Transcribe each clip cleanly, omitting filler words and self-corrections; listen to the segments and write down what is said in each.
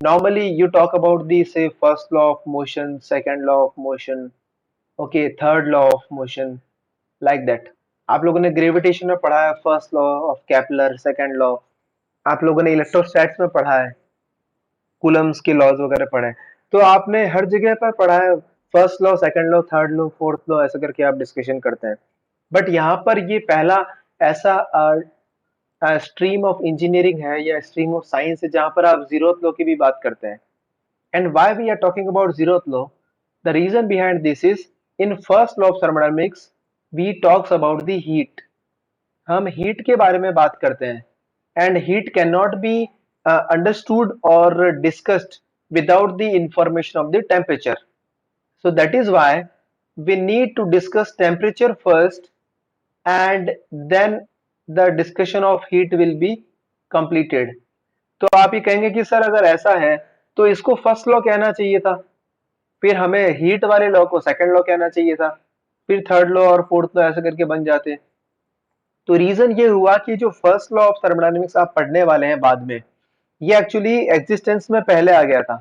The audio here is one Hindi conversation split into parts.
Normally, you talk about the say first law of motion, second law of motion, okay, third law of motion, like that. आप लोगों ने ग्रेविटेशन में पढ़ा है first law of Kepler, second law. आप लोगों ने इलेक्ट्रोस्टैट्स में पढ़ा है, कूलम्स के लॉज वगैरह पढ़े हैं. तो आपने हर जगह पर पढ़ा है first law, second law, third law, fourth law, ऐसा करके आप डिस्कशन करते हैं. बट यहाँ पर ये पहला ऐसा स्ट्रीम ऑफ इंजीनियरिंग है या स्ट्रीम ऑफ साइंस है जहाँ पर आप जीरोथ लॉ की भी बात करते हैं. And why we are talking about zeroth law? The reason behind this is in first law of thermodynamics we talks about the heat. हम heat के बारे में बात करते हैं. And heat cannot be understood or discussed without the information of the temperature. So that is why we need to discuss temperature first, and then the discussion of heat will be completed. तो आप ये कहेंगे कि सर अगर ऐसा है तो इसको फर्स्ट लॉ कहना चाहिए था, फिर हमें हीट वाले लॉ को सेकंड लॉ कहना चाहिए था, फिर थर्ड लॉ और फोर्थ लॉ ऐसे करके बन जाते. तो रीजन ये हुआ कि जो फर्स्ट लॉ ऑफ थर्मोडायनेमिक्स आप पढ़ने वाले हैं बाद में, ये एक्चुअली एग्जिस्टेंस में पहले आ गया था.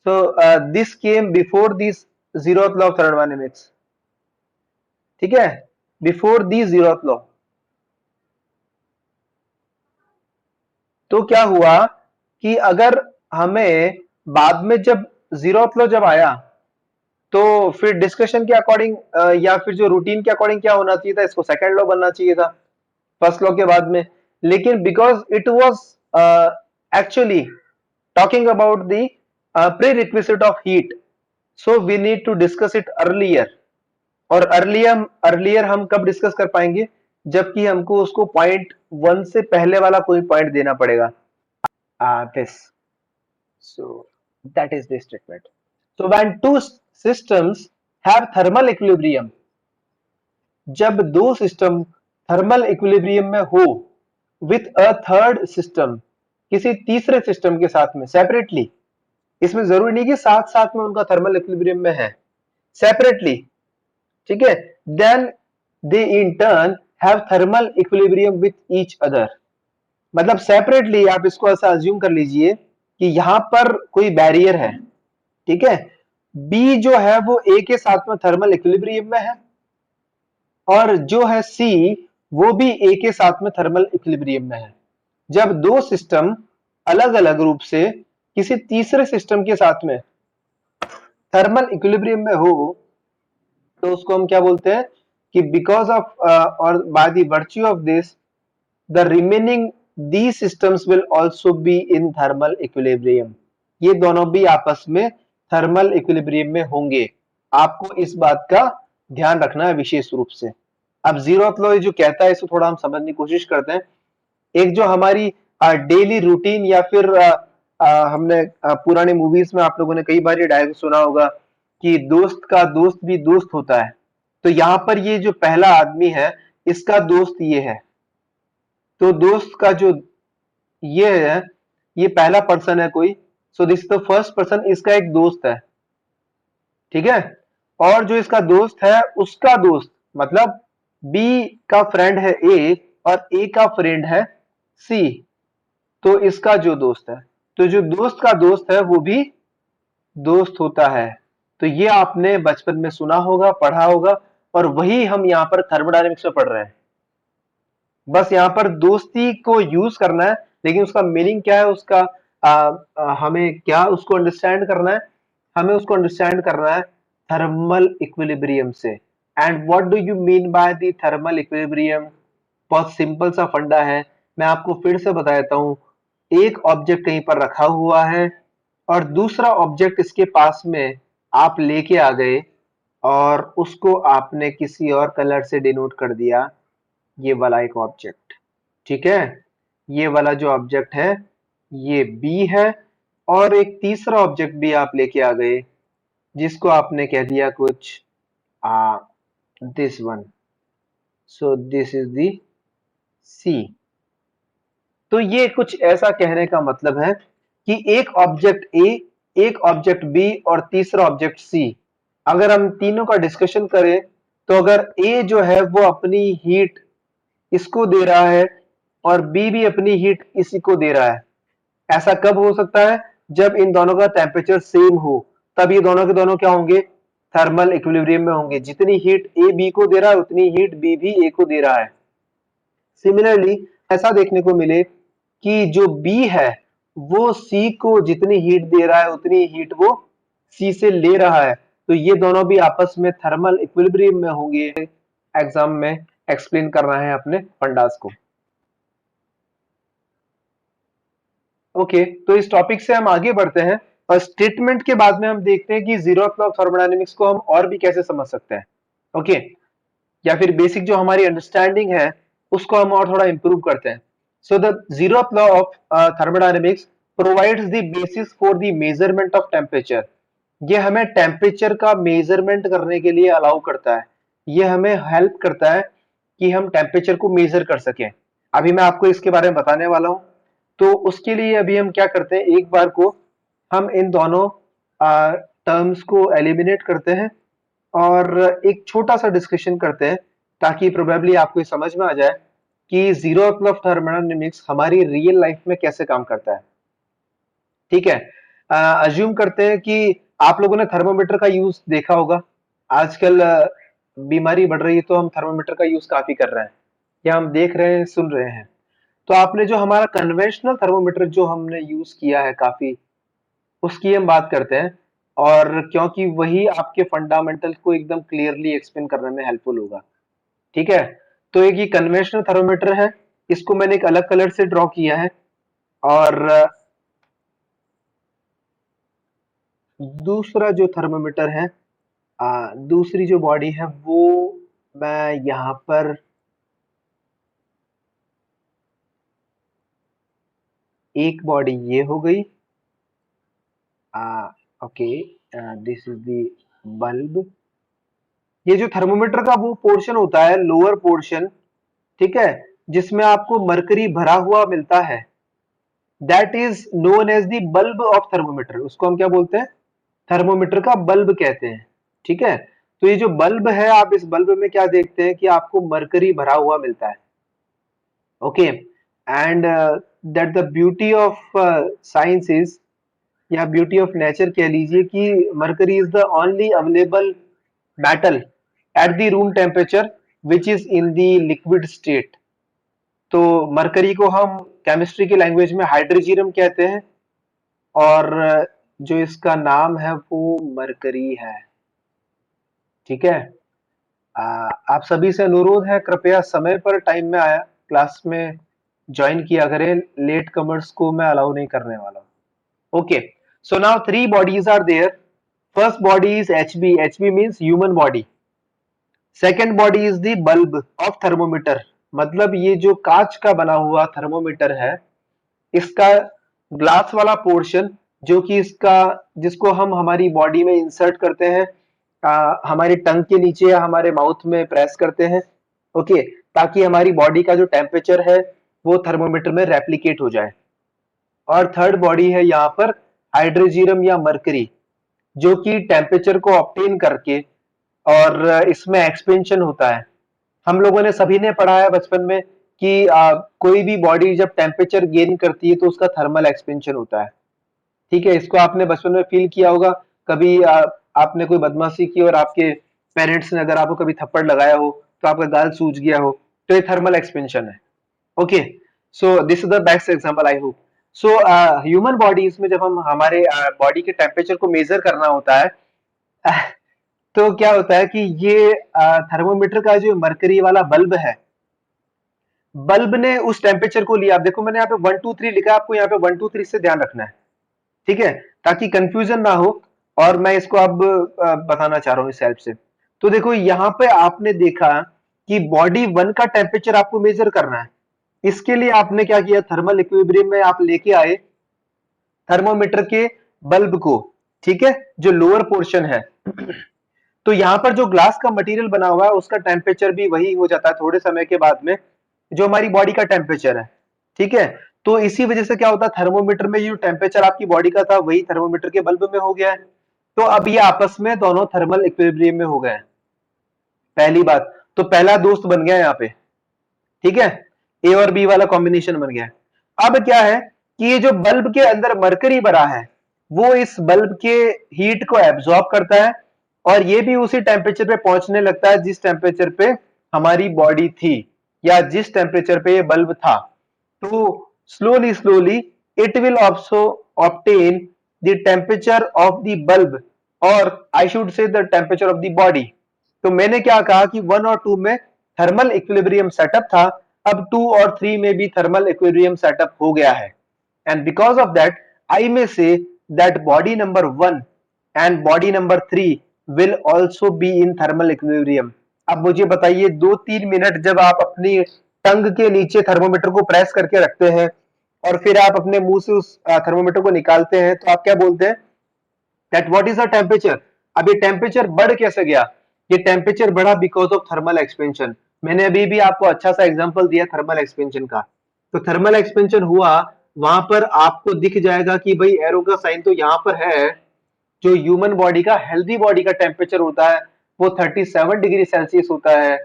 So this came before this zeroth law of thermodynamics. ठीक है, बिफोर दिस जीरोथ लॉ. तो क्या हुआ कि अगर हमें बाद में जब जीरोथ लॉ जब आया तो फिर डिस्कशन के अकॉर्डिंग या फिर जो रूटीन के अकॉर्डिंग क्या होना चाहिए था, इसको सेकंड लॉ बनना चाहिए था फर्स्ट लॉ के बाद में. लेकिन because it was actually talking about the prerequisite of heat, so we need to discuss it earlier. और अर्लियर हम कब डिस्कस कर पाएंगे, जबकि हमको उसको पॉइंट वन से पहले वाला कोई पॉइंट देना पड़ेगा. This so that is this statement. So when two systems have thermal equilibrium, जब दो सिस्टम थर्मल इक्विलिब्रियम में हो विथ अ थर्ड सिस्टम, किसी तीसरे सिस्टम के साथ में सेपरेटली, इसमें जरूरी नहीं कि साथ साथ में उनका थर्मल इक्विलिब्रियम में है, सेपरेटली. ठीक है, then they in turn have thermal equilibrium with each other. मतलब सेपरेटली आप इसको ऐसा अज्यूम कर लीजिए कि यहां पर कोई बैरियर है. ठीक है, बी जो है वो ए के साथ में थर्मल इक्विलिब्रियम में है, और जो है सी वो भी ए के साथ में थर्मल इक्विलिब्रियम में है. जब दो सिस्टम अलग अलग रूप से किसी तीसरे सिस्टम के साथ में थर्मल इक्विलिब्रियम में हो, तो उसको हम क्या बोलते हैं कि बिकॉज ऑफ और by the virtue of this the remaining these systems will also be in thermal equilibrium. ये दोनों भी आपस में थर्मल इक्विलिब्रियम में होंगे. आपको इस बात का ध्यान रखना है विशेष रूप से. अब जीरोथ लॉ जो कहता है इसको थोड़ा हम समझने की कोशिश करते हैं. एक जो हमारी डेली रूटीन या फिर हमने पुरानी मूवीज में आप लोगों ने कई बार ये डायलॉग सुना होगा कि दोस्त का दोस्त भी दोस्त होता है. तो यहाँ पर ये जो पहला आदमी है इसका दोस्त ये है. तो दोस्त का जो ये है, ये पहला पर्सन है कोई. So this the first person, इसका एक दोस्त है. ठीक है, और जो इसका दोस्त है उसका दोस्त, मतलब बी का फ्रेंड है ए और ए का फ्रेंड है सी, तो इसका जो दोस्त है, तो जो दोस्त का दोस्त है वो भी दोस्त होता है. तो ये आपने बचपन में सुना होगा, पढ़ा होगा, और वही हम यहाँ पर थर्मोडायनेमिक्स में पढ़ रहे हैं. बस यहाँ पर दोस्ती को यूज करना है, लेकिन उसका मीनिंग क्या है, उसका हमें क्या उसको अंडरस्टैंड करना है, हमें उसको अंडरस्टैंड करना है थर्मल इक्विलिब्रियम से. And what do you mean by the thermal equilibrium? बहुत सिंपल सा फंडा है, मैं आपको फिर से बता देता हूँ. एक ऑब्जेक्ट कहीं पर रखा हुआ है और दूसरा ऑब्जेक्ट इसके पास में आप लेके आ गए और उसको आपने किसी और कलर से डिनोट कर दिया, ये वाला एक ऑब्जेक्ट. ठीक है, ये वाला जो ऑब्जेक्ट है ये बी है, और एक तीसरा ऑब्जेक्ट भी आप लेके आ गए जिसको आपने कह दिया कुछ this one. So this is the C. तो ये कुछ ऐसा कहने का मतलब है कि एक ऑब्जेक्ट ए, एक ऑब्जेक्ट बी और तीसरा ऑब्जेक्ट सी, अगर हम तीनों का डिस्कशन करें तो अगर ए जो है वो अपनी हीट इसको दे रहा है और बी भी अपनी हीट इसी को दे रहा है, ऐसा कब हो सकता है? जब इन दोनों का टेम्परेचर सेम हो, तब ये दोनों के दोनों क्या होंगे? थर्मल इक्विलिब्रियम में होंगे। जितनी हीट ए बी को दे रहा है उतनी हीट बी भी ए को दे रहा है। सिमिलरली ऐसा देखने को मिले कि जो बी है वो सी को जितनी हीट दे रहा है उतनी हीट वो सी से ले रहा है, तो ये दोनों भी आपस में थर्मल इक्विलिब्रियम में होंगे। एग्जाम में एक्सप्लेन करना है अपने फंडास को। ओके, तो इस टॉपिक से हम आगे बढ़ते हैं और स्टेटमेंट के बाद में हम देखते हैं कि जीरोथ लॉ ऑफ थर्मोडायनेमिक्स को हम और भी कैसे समझ सकते हैं। ओके, या फिर बेसिक जो हमारी अंडरस्टैंडिंग है उसको हम और थोड़ा इंप्रूव करते हैं। So the zeroth law of thermodynamics provides the basis for the measurement of temperature. ये हमें टेम्परेचर का मेजरमेंट करने के लिए अलाउ करता है। ये हमें हेल्प करता है कि हम टेम्परेचर को मेजर कर सकें। अभी मैं आपको इसके बारे में बताने वाला हूं। तो उसके लिए अभी हम क्या करते हैं, एक बार को हम इन दोनों टर्म्स को एलिमिनेट करते हैं और एक छोटा सा डिस्कशन करते हैं, ताकि प्रोबेबली आपको ये समझ में आ जाए कि जीरोथ लॉ ऑफ थर्मोडायनेमिक्स हमारी रियल लाइफ में कैसे काम करता है। ठीक है, अज्यूम करते हैं कि आप लोगों ने थर्मोमीटर का यूज देखा होगा। आजकल बीमारी बढ़ रही है तो हम थर्मोमीटर का यूज काफी कर रहे हैं, या हम देख रहे हैं, सुन रहे हैं। तो आपने जो हमारा कन्वेंशनल थर्मोमीटर जो हमने यूज किया है काफी, उसकी हम बात करते हैं। और क्योंकि वही आपके फंडामेंटल को एकदम क्लियरली एक्सप्लेन करने में हेल्पफुल होगा। ठीक है, तो एक ये कन्वेंशनल थर्मोमीटर है, इसको मैंने एक अलग कलर से ड्रॉ किया है। और दूसरा जो थर्मोमीटर है, दूसरी जो बॉडी है वो मैं यहाँ पर एक बॉडी ये हो गई। Okay, this is the bulb. ये जो थर्मोमीटर का वो पोर्शन होता है, लोअर पोर्शन, ठीक है, जिसमें आपको मरकरी भरा हुआ मिलता है, that is known as the bulb of thermometer. उसको हम क्या बोलते हैं? थर्मोमीटर का बल्ब कहते हैं। ठीक है, तो ये जो बल्ब है, आप इस बल्ब में क्या देखते हैं कि आपको मरकरी भरा हुआ मिलता है। Okay, and that the beauty of science is, या ब्यूटी ऑफ नेचर कह लीजिए, कि mercury is the only available metal at the room temperature which is in the liquid state. तो मरकरी को हम केमिस्ट्री की लैंग्वेज में हाइड्रोजीनियम कहते हैं, और जो इसका नाम है वो मरकरी है। ठीक है, आप सभी से अनुरोध है, कृपया समय पर टाइम में आया क्लास में ज्वाइन किया करें। लेट कमर्स को मैं अलाउ नहीं करने वाला हूं। Okay, so now three bodies are there. First body is HB. HB means human body. Second body is the bulb of thermometer, मतलब ये जो कांच का बना हुआ थर्मोमीटर है, इसका ग्लास वाला पोर्शन, जो कि इसका, जिसको हम हमारी बॉडी में इंसर्ट करते हैं, हमारी टंग के नीचे या हमारे माउथ में प्रेस करते हैं। ओके, ताकि हमारी बॉडी का जो टेम्परेचर है वो थर्मोमीटर में रेप्लिकेट हो जाए। और थर्ड बॉडी है यहाँ पर हाइड्रोजीनियम या मरकरी, जो कि टेम्परेचर को ऑब्टेन करके, और इसमें एक्सपेंशन होता है। हम लोगों ने सभी ने पढ़ा है बचपन में कि कोई भी बॉडी जब टेम्परेचर गेन करती है तो उसका थर्मल एक्सपेंशन होता है। ठीक है, इसको आपने बचपन में फील किया होगा। कभी आपने कोई बदमाशी की और आपके पेरेंट्स ने अगर आपको कभी थप्पड़ लगाया हो तो आपका गाल सूज गया हो, तो ये थर्मल एक्सपेंशन है। Okay, so this is the best example I hope. So human body, इसमें जब हम हमारे बॉडी के टेम्परेचर को मेजर करना होता है, तो क्या होता है कि ये थर्मोमीटर का जो मरकरी वाला बल्ब है, बल्ब ने उस टेम्परेचर को लिया। आप देखो मैंने यहाँ पे 1 2 3 लिखा है, आपको यहाँ पे 1 2 3 से ध्यान रखना है। ठीक है, ताकि कंफ्यूजन ना हो। और मैं इसको अब बताना चाह रहा हूँ इस हेल्प से। तो देखो यहाँ पे आपने देखा कि बॉडी वन का टेम्परेचर आपको मेजर करना है। इसके लिए आपने क्या किया, थर्मल इक्विलिब्रियम में आप लेके आए थर्मोमीटर के बल्ब को। ठीक है, जो लोअर पोर्शन है। तो यहाँ पर जो ग्लास का मटेरियल बना हुआ है उसका टेम्परेचर भी वही हो जाता है थोड़े समय के बाद में, जो हमारी बॉडी का टेम्परेचर है। ठीक है, तो इसी वजह से क्या होता है, थर्मोमीटर में जो टेम्परेचर आपकी बॉडी का था वही थर्मोमीटर के बल्ब में हो गया है। तो अब ये आपस में दोनों थर्मल इक्विलिब्रियम में हो गए हैं। पहली बात, तो पहला दोस्त बन गया यहाँ पे। ठीक है, ए और बी वाला कॉम्बिनेशन बन गया है। अब क्या है कि ये जो बल्ब के अंदर मरकरी भरा है वो इस बल्ब के हीट को एब्जॉर्ब करता है और ये भी उसी टेम्परेचर पे पहुंचने लगता है जिस टेम्परेचर पे हमारी बॉडी थी या जिस टेम्परेचर पे ये बल्ब था। तो slowly slowly it will also obtain the temperature of the bulb, or I should say the temperature of the body। तो मैंने क्या कहा कि 1 और 2 में थर्मल इक्विलिब्रियम सेटअप था, अब 2 और 3 में भी थर्मल इक्विलिब्रियम सेटअप हो गया है। And because of that I may say that body number 1 and body number 3 will also be in thermal equilibrium। अब मुझे बताइए 2-3 मिनट जब आप अपनी टंग के नीचे थर्मोमीटर को प्रेस करके रखते हैं और फिर आप अपने मुंह से उस थर्मोमीटर को निकालते हैं तो आप क्या बोलते हैं that what is the temperature. अब ये टेम्परेचर बढ़ कैसे गया, ये टेम्परेचर बढ़ा बिकॉज ऑफ थर्मल एक्सपेंशन। मैंने अभी भी आपको अच्छा सा एग्जांपल दिया थर्मल एक्सपेंशन का। तो थर्मल एक्सपेंशन हुआ, वहां पर आपको दिख जाएगा कि भाई एरो का साइन तो यहां पर है। जो ह्यूमन बॉडी का हेल्दी बॉडी का टेम्परेचर होता है वो 37 डिग्री सेल्सियस होता है।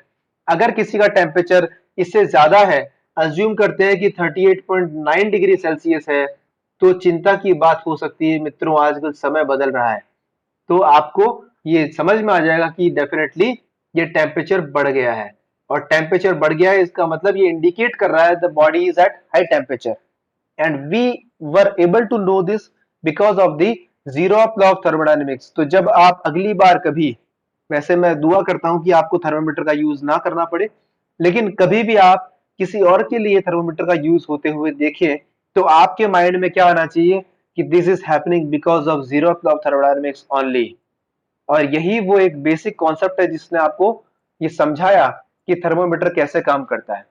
अगर किसी का टेम्परेचर इससे ज्यादा है, अज्यूम करते हैं कि 38.9 डिग्री सेल्सियस है, तो चिंता की बात हो सकती है मित्रों, आजकल समय बदल रहा है। तो आपको ये समझ में आ जाएगा कि डेफिनेटली ये टेम्परेचर बढ़ गया है, और टेम्परेचर बढ़ गया है इसका मतलब ये इंडिकेट कर रहा है the body is at high temperature. And we were able to know this because of the zeroth law of thermodynamics. तो जब आप अगली बार कभी, वैसे मैं दुआ करता हूं कि आपको थर्मोमीटर का यूज ना करना पड़े, लेकिन कभी भी आप किसी और के लिए थर्मोमीटर का यूज होते हुए देखें तो आपके माइंड में क्या आना चाहिए कि this is happening because of zeroth law of thermodynamics only. और यही वो एक बेसिक कॉन्सेप्ट है जिसने आपको ये समझाया कि थर्मोमीटर कैसे काम करता है।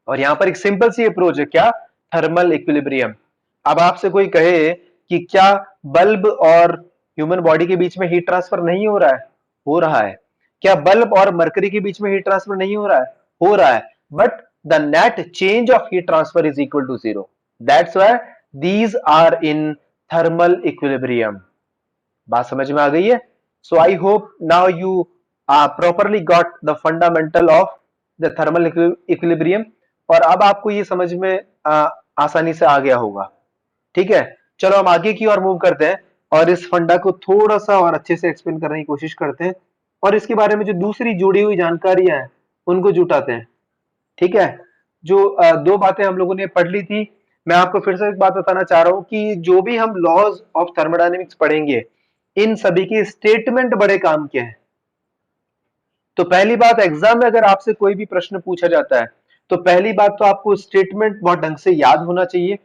और यहां पर एक सिंपल सी अप्रोच है, क्या, थर्मल इक्विलिब्रियम। अब आपसे कोई कहे कि क्या बल्ब और ह्यूमन बॉडी के बीच में हीट ट्रांसफर नहीं हो रहा है, हो रहा है। क्या बल्ब और मरकरी के बीच में हीट ट्रांसफर नहीं हो रहा है, हो रहा है। But the net change of heat transfer is equal to zero, that's why these are in thermal equilibrium. बात समझ में आ गई है। So I hope now you properly got the fundamental of the thermal equilibrium, और अब आपको ये समझ में आसानी से आ गया होगा। ठीक है, चलो हम आगे की ओर मूव करते हैं और इस फंडा को थोड़ा सा और अच्छे से एक्सप्लेन करने की कोशिश करते हैं, और इसके बारे में जो दूसरी जुड़ी हुई जानकारियां हैं उनको जुटाते हैं। ठीक है, जो दो बातें हम लोगों ने पढ़ ली थी, मैं आपको फिर से एक बात बताना चाह रहा हूं कि जो भी हम लॉज ऑफ थर्मोडायनेमिक्स पढ़ेंगे इन सभी के स्टेटमेंट बड़े काम के हैं। तो पहली बात, एग्जाम में अगर आपसे कोई भी प्रश्न पूछा जाता है तो पहली बात तो आपको स्टेटमेंट बहुत ढंग से याद होना चाहिए।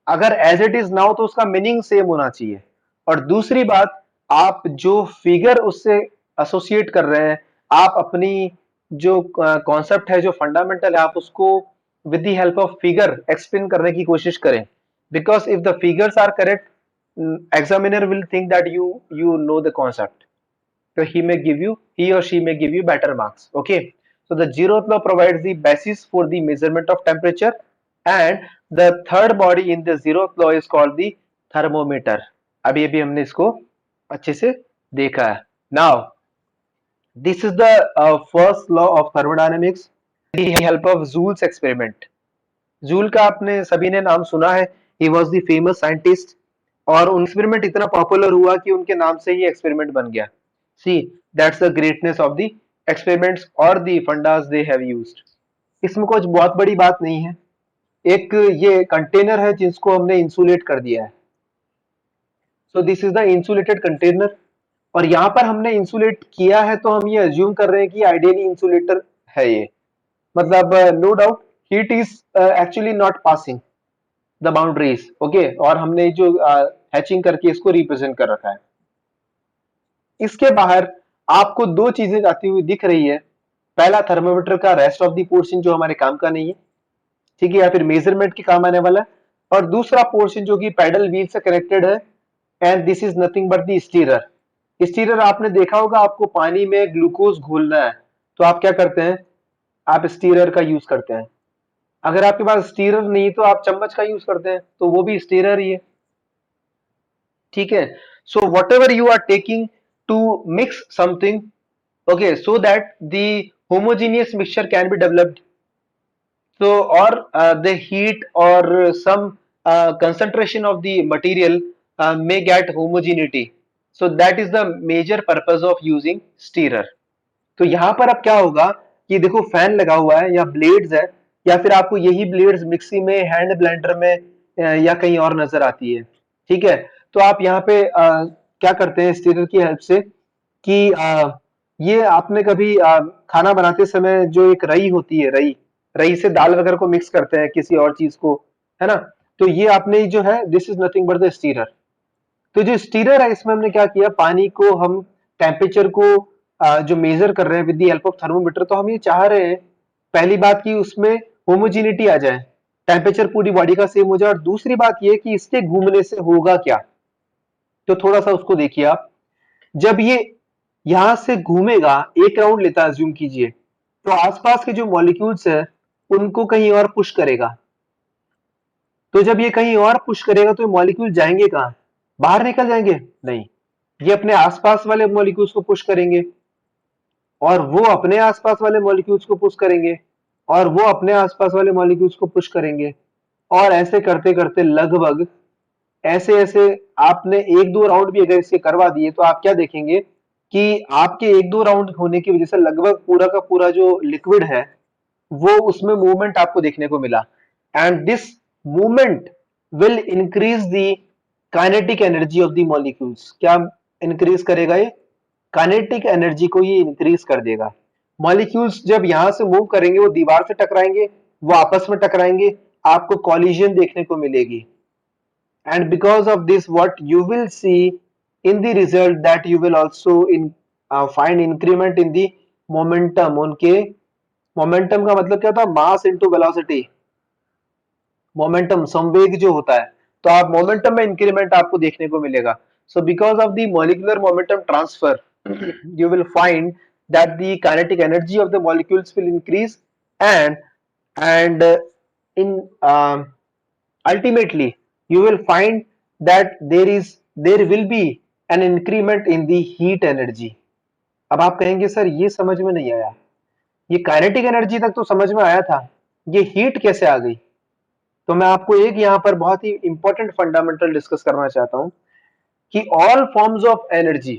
अगर एज इट इज नाउ तो उसका मीनिंग सेम होना चाहिए। और दूसरी बात, आप जो फिगर उससे एसोसिएट कर रहे हैं, आप अपनी जो कॉन्सेप्ट है, जो फंडामेंटल है, आप उसको with the help of figure explain करने की कोशिश करें। Because if the figures are correct, examiner will think that you know the concept, so he or she may give you better marks। Okay, so the zeroth law provides the basis for the measurement of temperature, and the third body in the zeroth law is called the thermometer। अभी अभी हमने इसको अच्छे से देखा है। Now this is the first law of thermodynamics with the help of Joule's experiment। Joule का आपने सभी ने नाम सुना है, he was the famous scientist, और उन एक्सपेरिमेंट इतना पॉपुलर हुआ कि उनके नाम से ही एक्सपेरिमेंट बन गया। See, that's the greatness of the experiments और the fundas they have used. इसमें कुछ बहुत बड़ी बात नहीं है, एक ये कंटेनर है जिसको हमने इंसुलेट कर दिया है। सो this is the insulated container, और यहां पर हमने इंसुलेट किया है तो हम ये अज्यूम कर रहे हैं कि आइडियली इंसुलेटर है ये, मतलब no doubt heat is actually not passing the boundaries. Okay, और हमने जो हैचिंग करके इसको रिप्रेजेंट कर रखा है। इसके बाहर आपको दो चीजें जाती हुई दिख रही है, पहला थर्मोमीटर का रेस्ट ऑफ द पोर्शन जो हमारे काम का नहीं है, ठीक है, या फिर मेजरमेंट के काम आने वाला है, और दूसरा पोर्शन जो कि पैडल व्हील से कनेक्टेड है, and this is nothing but the stirrer. Stirrer आपने देखा होगा, आपको पानी में ग्लूकोज घोलना है तो आप क्या करते हैं, आप स्टीरर का यूज करते हैं। अगर आपके पास स्टीरर नहीं तो आप चम्मच का यूज करते हैं, तो वो भी स्टीरर ही है। ठीक है, so whatever you are taking to mix something, okay, so that the homogeneous mixture can be developed, so or the heat or some concentration of the material may get homogeneity. So that is the major purpose of using stirrer. तो यहाँ पर अब क्या होगा कि देखो फैन लगा हुआ है या ब्लेड्स है, या फिर आपको यही ब्लेड्स मिक्सी में, हैंड ब्लेंडर में या कहीं और नजर आती है। ठीक है, तो आप यहाँ पे क्या करते हैं स्टीरर की हेल्प से कि ये आपने कभी खाना बनाते समय जो एक रई होती है, रई रई से दाल वगैरह को मिक्स करते हैं किसी और चीज को, है ना? तो ये आपने जो है, this is nothing but the stirrer. तो जो स्टीरर है इसमें हमने क्या किया, पानी को हम टेम्परेचर को जो मेजर कर रहे हैं with the help of thermometer, तो हम ये चाह रहे हैं पहली बात कि उसमें होमोजिनिटी आ जाए, टेम्परेचर पूरी बॉडी का सेम हो जाए, और दूसरी बात ये कि इसके घूमने से होगा क्या। तो थोड़ा सा उसको देखिए आप, जब ये यहां से घूमेगा, एक राउंड लेता है अज्यूम कीजिए, तो आसपास के जो मॉलिक्यूल्स है उनको कहीं और पुश करेगा। तो जब ये कहीं और पुश करेगा तो ये मॉलिक्यूल जाएंगे कहां, बाहर निकल जाएंगे? नहीं, ये अपने आसपास वाले मॉलिक्यूल्स को पुश करेंगे, और वो अपने आसपास वाले मॉलिक्यूल्स को पुश करेंगे, और वो अपने आसपास वाले मॉलिक्यूल्स को पुश करेंगे, और ऐसे करते करते लगभग ऐसे ऐसे आपने एक दो राउंड भी अगर इसके करवा दिए तो आप क्या देखेंगे कि आपके एक दो राउंड होने की वजह से लगभग पूरा का पूरा जो लिक्विड है वो उसमें मूवमेंट आपको देखने को मिला। And this movement will increase the kinetic energy of the molecules. क्या इंक्रीज करेगा ये? काइनेटिक एनर्जी को ये इंक्रीज कर देगा। मॉलिक्यूल्स जब यहां से मूव करेंगे वो दीवार से टकराएंगे, वो आपस में टकराएंगे, आपको कॉलिजन देखने को मिलेगी। And because of this what you will see in the result that you will also find increment in the momentum। उनके मोमेंटम का मतलब क्या था, मास इनटू वेलोसिटी, मोमेंटम संवेग जो होता है, तो आप मोमेंटम में इंक्रीमेंट आपको देखने को मिलेगा। So because of the molecular momentum transfer you will find that the kinetic energy of the molecules will increase, and in ultimately you will find that there will be an increment in the heat energy। अब आप कहेंगे सर ये समझ में नहीं आया, ये काइनेटिक एनर्जी तक तो समझ में आया था, ये हीट कैसे आ गई? तो मैं आपको एक यहाँ पर बहुत ही इंपॉर्टेंट फंडामेंटल डिस्कस करना चाहता हूँ कि all forms of energy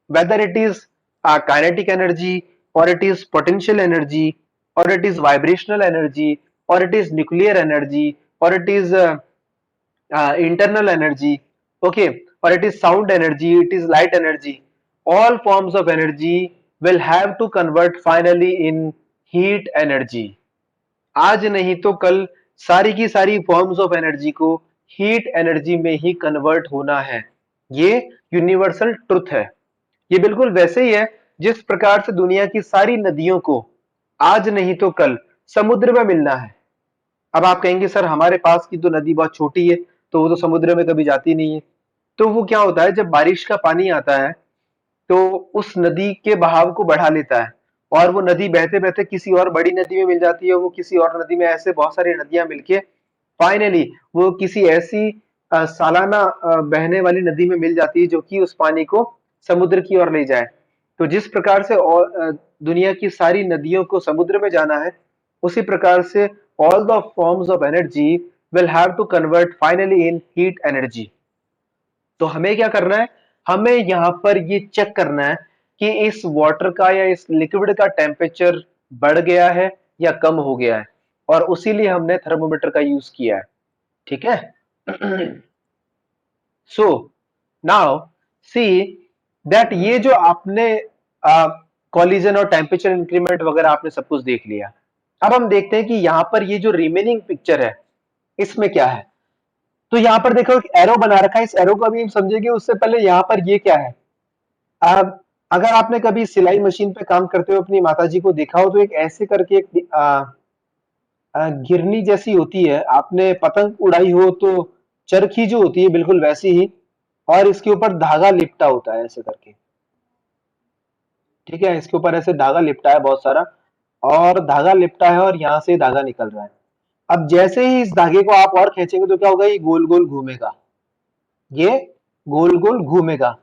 whether it is kinetic energy, or it is potential energy, or it is vibrational energy, or it is nuclear energy, or it is internal energy, okay, or it is sound energy, it is light energy, all forms of energy will have to convert finally in heat energy। आज नहीं तो कल सारी की सारी फॉर्म्स ऑफ एनर्जी को हीट एनर्जी में ही कन्वर्ट होना है। ये यूनिवर्सल ट्रुथ है। ये बिल्कुल वैसे ही है जिस प्रकार से दुनिया की सारी नदियों को आज नहीं तो कल समुद्र में मिलना है। अब आप कहेंगे सर हमारे पास की तो नदी बहुत छोटी है, तो वो तो समुद्र में कभी जाती नहीं है। तो वो क्या होता है, जब बारिश का पानी आता है तो उस नदी के बहाव को बढ़ा लेता है, और वो नदी बहते बहते किसी और बड़ी नदी में मिल जाती है, वो किसी और नदी में, ऐसे बहुत सारी नदियां मिलके फाइनली वो किसी ऐसी सालाना बहने वाली नदी में मिल जाती है जो कि उस पानी को समुद्र की ओर ले जाए। तो जिस प्रकार से दुनिया की सारी नदियों को समुद्र में जाना है, उसी प्रकार से all the forms of energy will have to convert finally in heat energy। तो हमें क्या करना है, हमें यहाँ पर ये चेक करना है कि इस वाटर का या इस लिक्विड का टेम्परेचर बढ़ गया है या कम हो गया है, और उसी लिए हमने थर्मोमीटर का यूज किया है। ठीक है। सो नाउ सी दैट ये जो आपने कॉलिजन और टेम्परेचर इंक्रीमेंट वगैरह आपने सब कुछ देख लिया। अब हम देखते हैं कि यहाँ पर ये जो रिमेनिंग पिक्चर है इसमें क्या है। तो यहाँ पर देखो एक एरो बना रखा है, इस एरो को अभी हम समझेंगे उससे पहले यहाँ पर ये क्या है। अब अगर आपने कभी सिलाई मशीन पे काम करते हुए अपनी माताजी को देखा हो तो एक ऐसे करके एक घिरनी जैसी होती है, आपने पतंग उड़ाई हो तो चरखी जो होती है बिल्कुल वैसी ही, और इसके ऊपर धागा लिपटा होता है ऐसे करके। ठीक है, इसके ऊपर ऐसे धागा लिपटा है बहुत सारा, और धागा लिपटा है और यहाँ से धागा निकल रहा है। अब जैसे ही इस धागे को आप और खींचेंगे तो क्या होगा, ये गोल गोल घूमेगा, ये गोल गोल घूमेगा,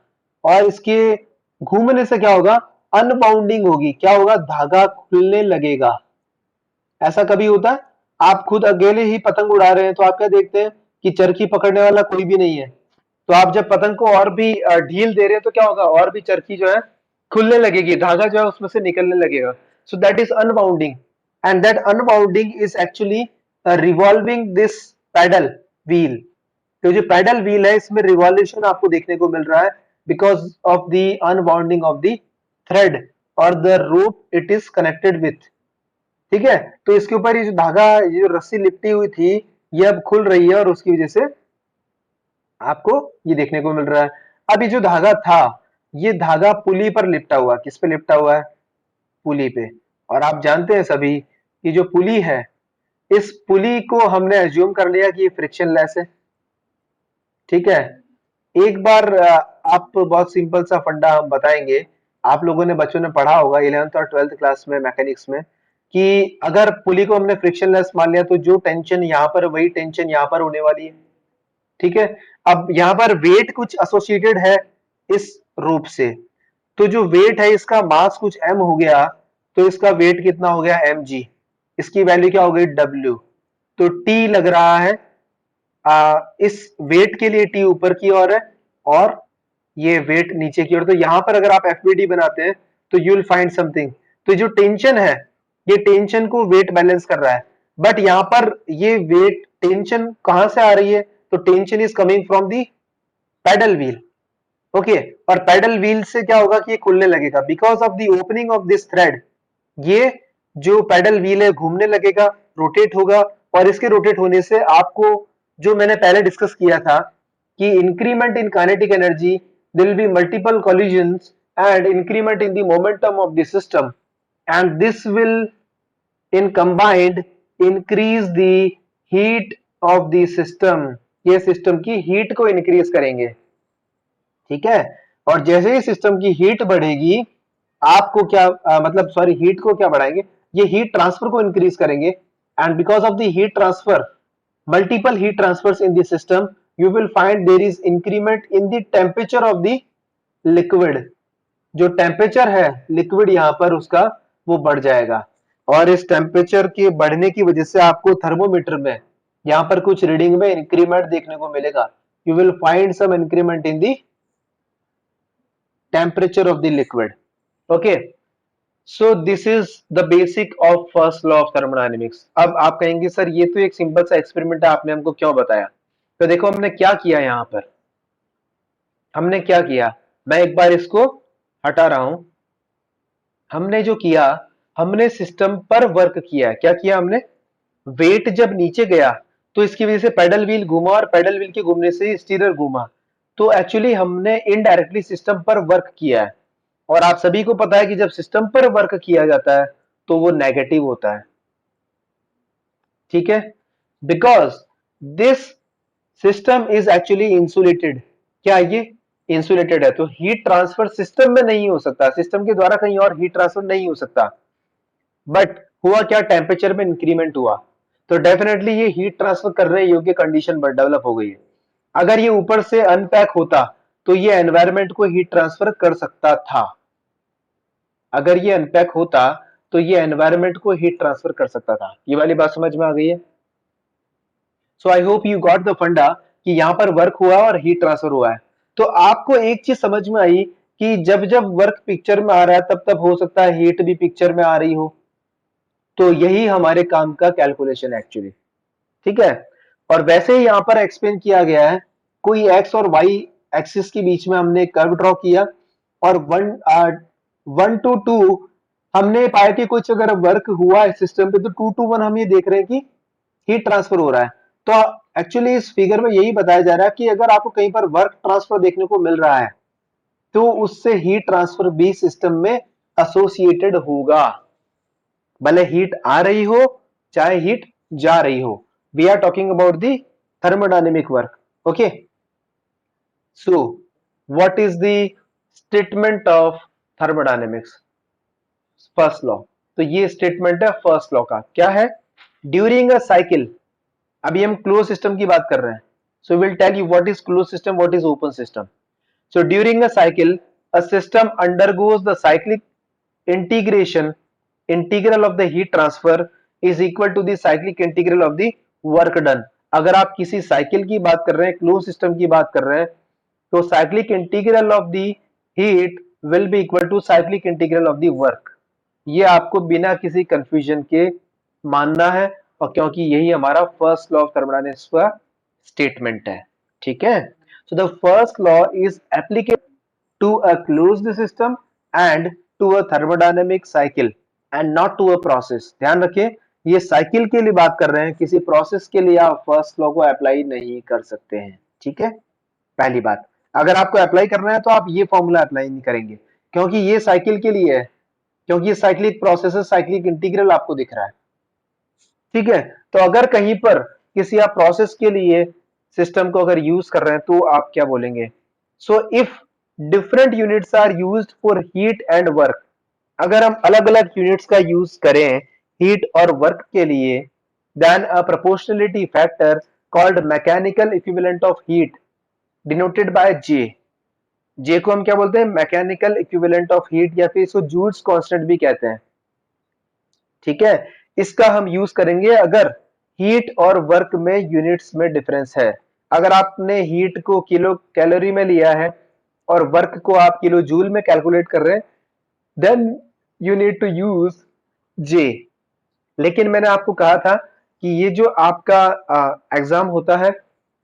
और इसके घूमने से क्या होगा, अनबाउंडिंग होगी। क्या होगा, धागा खुलने लगेगा। ऐसा कभी होता है? आप खुद अकेले ही पतंग उड़ा रहे हैं तो आप क्या देखते हैं कि चरखी पकड़ने वाला कोई भी नहीं है। तो आप जब पतंग को और भी ढील दे रहे हैं तो क्या होगा, और भी चरखी जो है खुलने लगेगी, धागा जो है उसमें से निकलने लगेगा। So that is unbounding, and that unbounding is actually revolving this paddle wheel. तो जो पैडल व्हील है इसमें रिवॉल्यूशन आपको देखने को मिल रहा है because of the unbounding of the thread और the rope it is connected with. ठीक है, तो इसके ऊपर ये जो धागा, ये जो रस्सी लिपटी हुई थी, ये अब खुल रही है और उसकी वजह से आपको ये देखने को मिल रहा है। अब ये जो धागा था, ये धागा पुली पर लिपटा हुआ, किस पे लिपटा हुआ है, पुली पे। और आप जानते हैं सभी कि जो पुली है, इस पुली को हमने एज्यूम कर लिया कि ये फ्रिक्शन लेस है। ठीक है, एक बार आप बहुत सिंपल सा फंडा हम बताएंगे। आप लोगों ने बच्चों ने पढ़ा होगा 11th और 12th क्लास में मैकेनिक्स में कि अगर पुली को हमने फ्रिक्शनलेस मान लिया तो जो टेंशन यहाँ पर वही टेंशन यहाँ पर होने वाली है। ठीक है, अब यहाँ पर वेट कुछ एसोसिएटेड है इस रूप से, तो जो वेट है इसका मास कुछ m हो गया, तो इसका वेट कितना हो गया mg, इसकी वैल्यू क्या हो गई w। तो t लग रहा है इस वेट के लिए t ऊपर की ओर है और ये वेट नीचे की ओर। तो यहां पर अगर आप एफबीडी बनाते हैं तो यू विल फाइंड समथिंग। तो जो टेंशन है, ये टेंशन को वेट बैलेंस कर रहा है, बट यहां पर ये वेट टेंशन कहां से आ रही है, तो tension is coming from the paddle wheel. Okay, और पैडल व्हील से क्या होगा कि ये खुलने लगेगा because of the opening of this thread. ये जो पैडल व्हील है घूमने लगेगा, रोटेट होगा, और इसके रोटेट होने से आपको, जो मैंने पहले डिस्कस किया था कि increment in kinetic energy, there will be multiple collisions and increment in the momentum of the system, and this will in combined increase the heat of the system। ये सिस्टम की हीट को इंक्रीज करेंगे। ठीक है, और जैसे ही सिस्टम की हीट बढ़ेगी, आपको क्या मतलब सॉरी, हीट को क्या बढ़ाएंगे, ये हीट ट्रांसफर को इंक्रीज करेंगे। And because of the heat transfer, multiple heat transfers in the system, you will find there is increment in the temperature of the liquid। जो टेम्परेचर है लिक्विड यहाँ पर उसका, वो बढ़ जाएगा, और इस टेम्परेचर के बढ़ने की वजह से आपको थर्मोमीटर में यहाँ पर कुछ रीडिंग में इंक्रीमेंट देखने को मिलेगा। You will find some increment in the temperature of the liquid। okay, so this is the basic of first law of thermodynamics। अब आप कहेंगे सर ये तो एक सिंपल सा एक्सपेरिमेंट है, आपने हमको क्यों बताया। तो देखो हमने क्या किया यहाँ पर, हमने क्या किया, मैं एक बार इसको हटा रहा हूं। हमने जो किया, हमने सिस्टम पर वर्क किया। क्या किया हमने, वेट जब नीचे गया तो इसकी वजह से पैडल व्हील घूमा, और पैडल व्हील के घूमने से स्टीयर घूमा। तो एक्चुअली हमने इनडायरेक्टली सिस्टम पर वर्क किया है। और आप सभी को पता है कि जब सिस्टम पर वर्क किया जाता है तो वो नेगेटिव होता है। ठीक है, because this system is actually insulated. क्या ये इंसुलेटेड है, तो हीट ट्रांसफर सिस्टम में नहीं हो सकता, सिस्टम के द्वारा कहीं और हीट ट्रांसफर नहीं हो सकता। बट हुआ क्या, टेम्परेचर में इंक्रीमेंट हुआ, तो डेफिनेटली ये हीट ट्रांसफर करने योग्य कंडीशन डेवलप हो गई है। अगर ये ऊपर से अनपैक होता तो ये एनवायरमेंट को हीट ट्रांसफर कर सकता था। अगर ये अनपैक होता तो ये एनवायरमेंट को हीट ट्रांसफर कर सकता था। ये वाली बात समझ में आ गई है। So I hope you got the funda कि यहां पर वर्क हुआ और हीट ट्रांसफर हुआ है। तो आपको एक चीज समझ में आई कि जब जब वर्क पिक्चर में आ रहा है तब तब हो सकता है हीट भी पिक्चर में आ रही हो। तो यही हमारे काम का कैलकुलेशन एक्चुअली। ठीक है, और वैसे ही यहां पर एक्सप्लेन किया गया है, कोई एक्स और वाई एक्सिस के बीच में हमने कर्व ड्रॉ किया, और वन टू टू हमने पाया कि कुछ अगर वर्क हुआ है सिस्टम पे तो 2 to 1 हम ये देख रहे हैं कि हीट ट्रांसफर हो रहा है। तो एक्चुअली इस फिगर में यही बताया जा रहा है कि अगर आपको कहीं पर वर्क ट्रांसफर देखने को मिल रहा है तो उससे हीट ट्रांसफर भी सिस्टम में एसोसिएटेड होगा, भले हीट आ रही हो चाहे हीट जा रही हो। We are talking about the thermodynamic work. Okay, so what is the statement of thermodynamics, first law. तो ये स्टेटमेंट है फर्स्ट लॉ का, क्या है, ड्यूरिंग अ साइकिल। अभी हम क्लोज सिस्टम की बात कर रहे हैं, so will tell you what is close system, what is open system. So during a cycle, a system undergoes the cyclic integration, integral of the heat transfer is equal to the cyclic integral of the work done. अगर आप किसी साइकिल की बात कर रहे हैं, क्लोज सिस्टम की बात कर रहे हैं, तो cyclic integral of the heat will be equal to cyclic integral of the work. ये आपको बिना किसी कंफ्यूजन के मानना है, और क्योंकि यही हमारा फर्स्ट लॉ ऑफ थर्मोडायनेमिक्स का स्टेटमेंट है। ठीक है, so the first law is applicable to a closed system and to a thermodynamic cycle and not to a process. ध्यान रखिए, ये साइकिल के लिए बात कर रहे हैं, किसी प्रोसेस के लिए आप फर्स्ट लॉ को अप्लाई नहीं कर सकते हैं। ठीक है, पहली बात, अगर आपको अप्लाई करना है तो आप ये फॉर्मूला अप्लाई नहीं करेंगे, क्योंकि ये साइकिल के लिए है, क्योंकि ये साइक्लिक प्रोसेस है, साइक्लिक इंटीग्रल आपको दिख रहा है। ठीक है, तो अगर कहीं पर किसी आप प्रोसेस के लिए सिस्टम को अगर यूज कर रहे हैं तो आप क्या बोलेंगे? So if different units are used for heat and work, अगर हम अलग अलग यूनिट्स का यूज करें हीट और वर्क के लिए, then a proportionality factor called mechanical equivalent of heat denoted by J. J को हम क्या बोलते हैं? मैकेनिकल इक्विवेलेंट ऑफ हीट, या फिर इसको जूल्स कांस्टेंट भी कहते हैं। ठीक है, इसका हम यूज करेंगे अगर हीट और वर्क में यूनिट्स में डिफरेंस है। अगर आपने हीट को किलो कैलोरी में लिया है और वर्क को आप किलो जूल में कैलकुलेट कर रहे हैं, then you need to use J. लेकिन मैंने आपको कहा था कि ये जो आपका एग्जाम होता है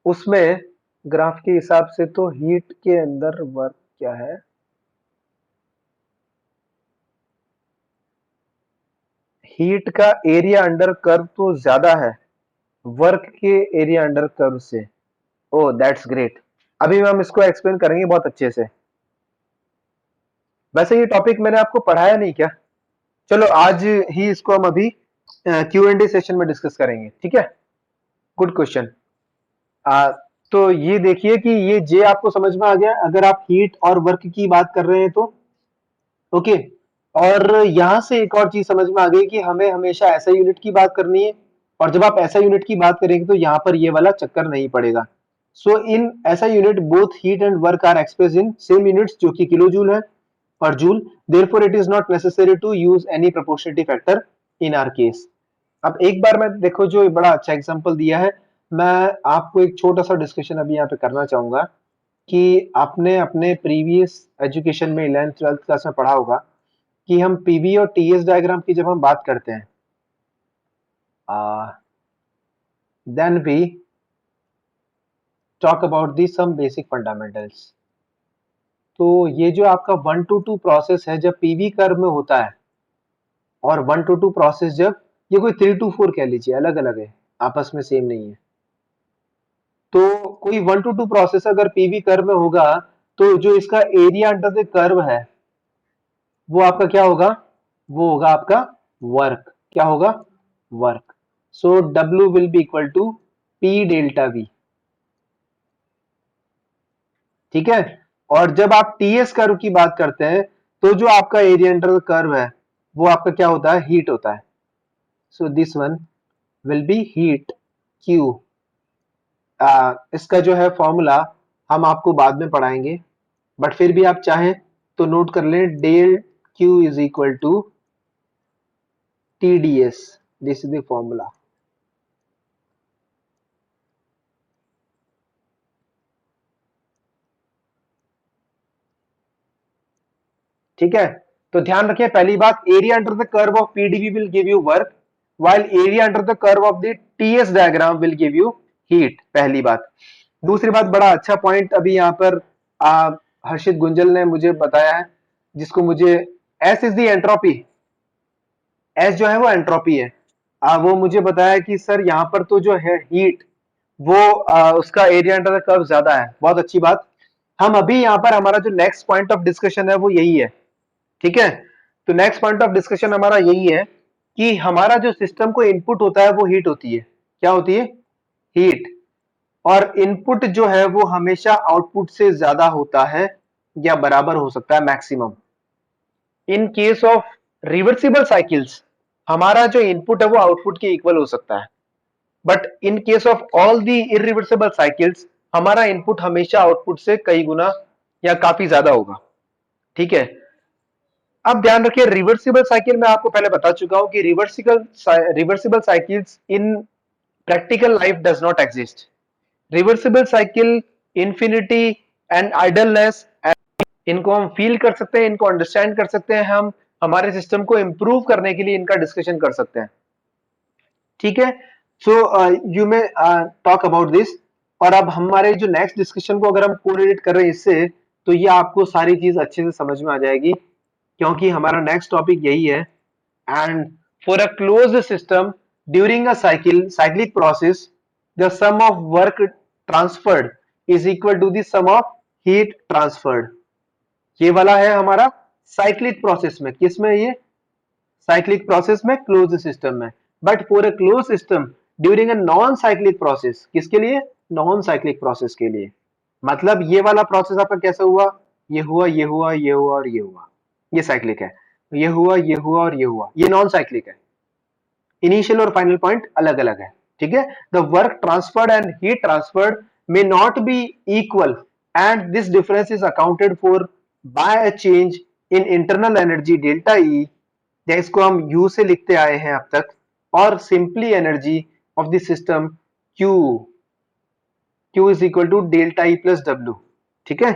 उसमें ग्राफ के हिसाब से तो हीट के अंदर वर्क क्या है, हीट का एरिया अंडर कर्व तो ज्यादा है वर्क के एरिया अंडर कर्व से। ओह दैट्स ग्रेट, अभी हम इसको एक्सप्लेन करेंगे बहुत अच्छे से। वैसे ये टॉपिक मैंने आपको पढ़ाया नहीं क्या? चलो आज ही इसको हम अभी क्यू एंड ए सेशन में डिस्कस करेंगे। ठीक है, गुड क्वेश्चन। तो ये देखिए कि ये जे आपको समझ में आ गया अगर आप हीट और वर्क की बात कर रहे हैं तो। ओके, और यहां से एक और चीज समझ में आ गई कि हमें हमेशा ऐसा यूनिट की बात करनी है, और जब आप ऐसा यूनिट की बात करेंगे तो यहाँ पर ये वाला चक्कर नहीं पड़ेगा। सो इन ऐसा unit both heat and work are express in same units जो कि किलो जूल है और joule, therefore it is not necessary to use any proportionality factor in our case. अब एक बार मैं देखो जो बड़ा अच्छा एग्जांपल दिया है, मैं आपको एक छोटा सा डिस्कशन अभी यहाँ पे करना चाहूंगा कि आपने अपने प्रीवियस एजुकेशन में 11th 12th क्लास में पढ़ा होगा कि हम पीवी और टीएस डायग्राम की जब हम बात करते हैं, then we talk about the some basic fundamentals. तो ये जो आपका 1 to 2 प्रोसेस है जब पीवी कर्व में होता है, और 1 to 2 प्रोसेस जब, ये कोई 3 to 4 कह लीजिए, अलग अलग है, आपस में सेम नहीं है। तो कोई 1 to 2 प्रोसेस अगर पीवी कर्व में होगा तो जो इसका एरिया अंडर द कर्व है वो आपका क्या होगा? वो होगा आपका वर्क। क्या होगा? Work. So W will be equal to P delta V। ठीक है, और जब आप टीएस कर्व की बात करते हैं तो जो आपका एरिया अंडर द कर्व है वो आपका क्या होता है? हीट होता है। So this one will be heat Q। इसका जो है फॉर्मूला हम आपको बाद में पढ़ाएंगे, बट फिर भी आप चाहें तो नोट कर लें, del Q is equal to TDS। This is the formula. ठीक है, तो ध्यान रखिए पहली बात, area under the curve of PDV will give you work, while area under the curve of the TS diagram will give you heat. पहली बात। दूसरी बात, बड़ा अच्छा पॉइंट अभी यहाँ पर हर्षित गुंजल ने मुझे बताया है, जिसको मुझे, S is the entropy, S जो है वो एंट्रोपी है। वो मुझे बताया कि सर यहाँ पर तो जो है हीट वो उसका एरिया अंडर द कर्व ज्यादा है। बहुत अच्छी बात। हम अभी यहाँ पर हमारा जो नेक्स्ट पॉइंट ऑफ डिस्कशन है वो यही है। ठीक है, तो नेक्स्ट पॉइंट ऑफ डिस्कशन हमारा यही है कि हमारा जो सिस्टम को इनपुट होता है वो हीट होती है। क्या होती है? हीट। और इनपुट जो है वो हमेशा आउटपुट से ज्यादा होता है या बराबर हो सकता है maximum. In case of reversible cycles हमारा जो इनपुट है वो आउटपुट के इक्वल हो सकता है, but in case of all the irreversible cycles हमारा इनपुट हमेशा आउटपुट से कई गुना या काफी ज्यादा होगा। ठीक है, अब ध्यान रखिए, रिवर्सिबल साइकिल मैं आपको पहले बता चुका हूं कि reversible cycles in practical life does not exist. Reversible cycle, infinity and idleness, इनको हम फील कर सकते हैं, इनको अंडरस्टैंड कर सकते हैं, हम हमारे सिस्टम को इंप्रूव करने के लिए इनका डिस्कशन कर सकते हैं। ठीक है, so you may talk about this. और अब हमारे जो नेक्स्ट डिस्कशन को अगर हम कोरिलेट कर रहे हैं इससे, तो ये आपको सारी चीज अच्छे से समझ में आ जाएगी, क्योंकि हमारा नेक्स्ट टॉपिक यही है। And for a closed system during a cyclic process, the sum of work transferred is equal to the sum of heat transferred। ये वाला है हमारा साइक्लिक प्रोसेस में, किस में? ये साइक्लिक प्रोसेस में, क्लोज सिस्टम में। But for a close system during a non cyclic process, किसके लिए? नॉन साइक्लिक प्रोसेस के लिए। मतलब ये वाला प्रोसेस आपका कैसा हुआ? ये हुआ, ये हुआ, ये हुआ और ये हुआ, ये साइक्लिक है। ये हुआ, ये हुआ और ये हुआ, ये नॉन साइक्लिक है। इनिशियल और फाइनल पॉइंट अलग अलग है। ठीक है, the work transferred and heat transferred may not be equal and this difference is accounted for by a change in internal energy delta E, इसको हम यू से लिखते आए हैं अब तक, और simply energy of the system Q, Q is equal to delta E plus W. ठीक है,